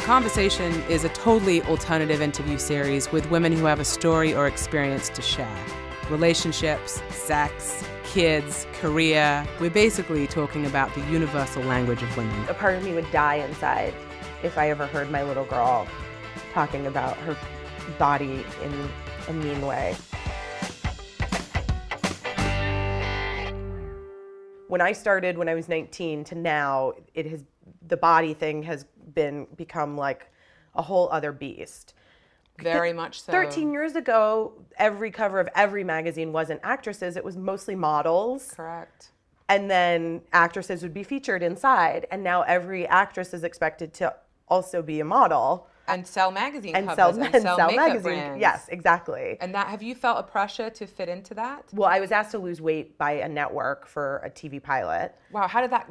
Conversation is a totally alternative interview series with women who have a story or experience to share. Relationships, sex, kids, career. We're basically talking about the universal language of women. A part of me would die inside if I ever heard my little girl talking about her body in a mean way. When I started when I was 19 to now, the body thing has become like a whole other beast. Very much so. 13 years ago, every cover of every magazine wasn't actresses, it was mostly models. Correct. And then actresses would be featured inside. And now every actress is expected to also be a model. And sell magazine covers and sell makeup magazine brands. Yes, exactly. And that, have you felt a pressure to fit into that? Well, I was asked to lose weight by a network for a TV pilot. Wow, how did that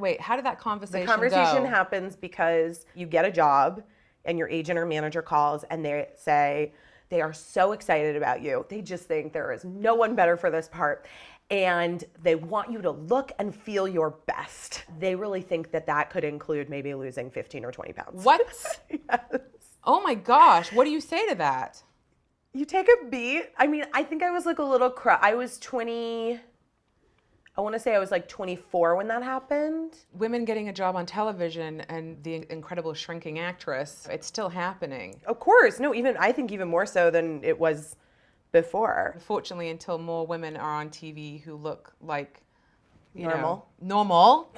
conversation go? The conversation happens because you get a job and your agent or manager calls and they say they are so excited about you. They just think there is no one better for this part. And they want you to look and feel your best. They really think that could include maybe losing 15 or 20 pounds. What? Yes. Oh my gosh, what do you say to that? You take a beat. I mean, I think I was like a little I was 20, I want to say I was like 24 when that happened. Women getting a job on television and the incredible shrinking actress, it's still happening. Of course. No, I think even more so than it was before. Unfortunately, until more women are on TV who look like, Normal.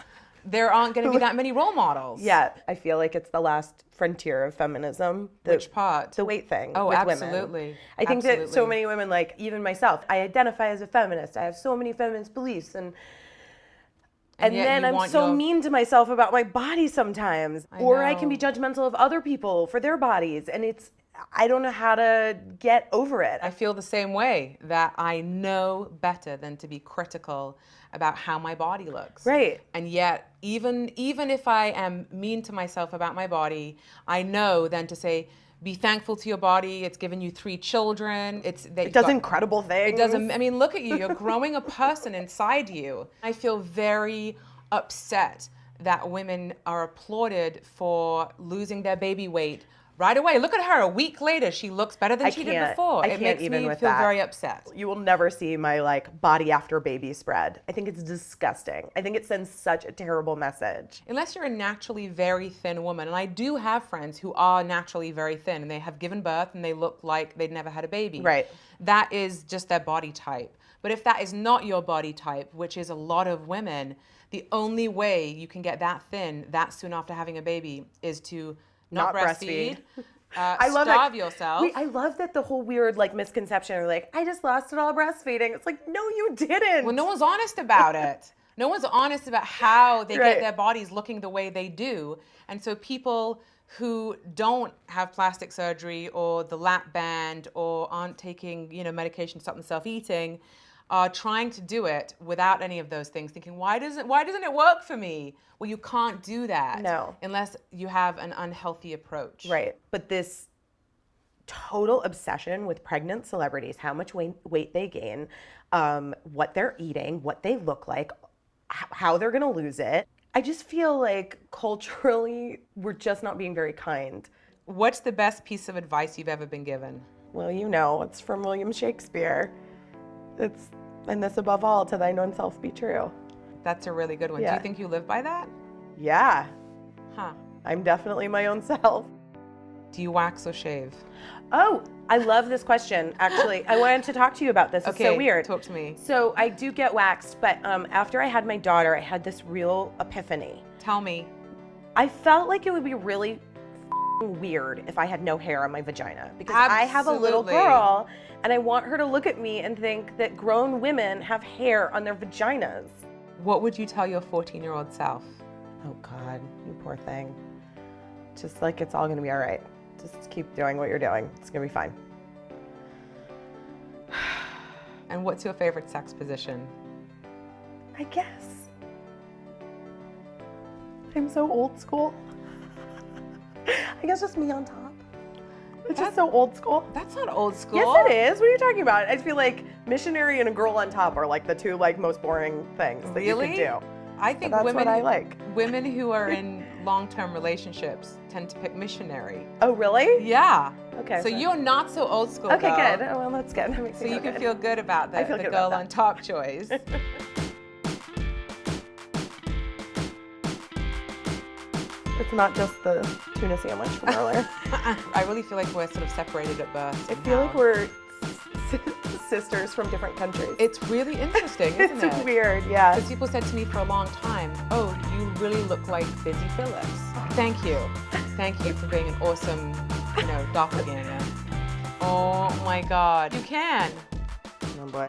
There aren't going to be that many role models. Yeah, I feel like it's the last frontier of feminism. Which part? The weight thing. Oh, with absolutely. Women. I think that so many women, like even myself, I identify as a feminist. I have so many feminist beliefs, and then I'm so mean to myself about my body sometimes. I can be judgmental of other people for their bodies, and I don't know how to get over it. I feel the same way, that I know better than to be critical about how my body looks. Right. And yet, even if I am mean to myself about my body, I know then to say, be thankful to your body. It's given you 3 children. It does incredible things. It does. I mean, look at you. You're growing a person inside you. I feel very upset that women are applauded for losing their baby weight right away. Look at her. A week later, she looks better than she did before. It makes me feel very upset. You will never see my body after baby spread. I think it's disgusting. I think it sends such a terrible message. Unless you're a naturally very thin woman, and I do have friends who are naturally very thin, and they have given birth and they look like they'd never had a baby. Right. That is just their body type. But if that is not your body type, which is a lot of women, the only way you can get that thin that soon after having a baby is to not breastfeed. Starve yourself. I love that the whole weird misconception of I just lost it all breastfeeding. It's like, no, you didn't. Well, no one's honest about it. No one's honest about how they get their bodies looking the way they do. And so people who don't have plastic surgery or the lap band or aren't taking, medication to stop themselves eating are trying to do it without any of those things, thinking, why doesn't it work for me? Well, you can't do that. No. Unless you have an unhealthy approach. Right. But this total obsession with pregnant celebrities, how much weight they gain, what they're eating, what they look like, how they're going to lose it. I just feel like culturally, we're just not being very kind. What's the best piece of advice you've ever been given? Well, it's from William Shakespeare. And this above all, to thine own self be true. That's a really good one. Yeah. Do you think you live by that? Yeah. Huh. I'm definitely my own self. Do you wax or shave? Oh, I love this question, actually. I wanted to talk to you about this. It's so weird. Talk to me. So I do get waxed, but after I had my daughter, I had this real epiphany. Tell me. I felt like it would be really weird if I had no hair on my vagina, because Absolutely. I have a little girl and I want her to look at me and think that grown women have hair on their vaginas. What would you tell your 14-year-old self? Oh God, you poor thing. Just it's all gonna be all right. Just keep doing what you're doing. It's gonna be fine. And what's your favorite sex position? I guess I'm so old school. I guess just me on top. It's just so old school. That's not old school. Yes, it is. What are you talking about? I feel like missionary and a girl on top are the 2 most boring things that you could do. I think That's what I like. Women who are in long-term relationships tend to pick missionary. Oh, really? Yeah. Okay. So you're not so old school. Okay, girl. good. Oh, well, that's good. That makes So me you feel can good. feel good about the good girl about that. on top choice. It's not just the tuna sandwich from earlier. I really feel like we're sort of separated at birth. I feel like we're sisters from different countries. It's really interesting, isn't it? It's weird, yeah. Because people said to me for a long time, oh, you really look like Busy Phillips. Thank you. Thank you for being an awesome, doppelganger. Oh my God. You can. Oh boy.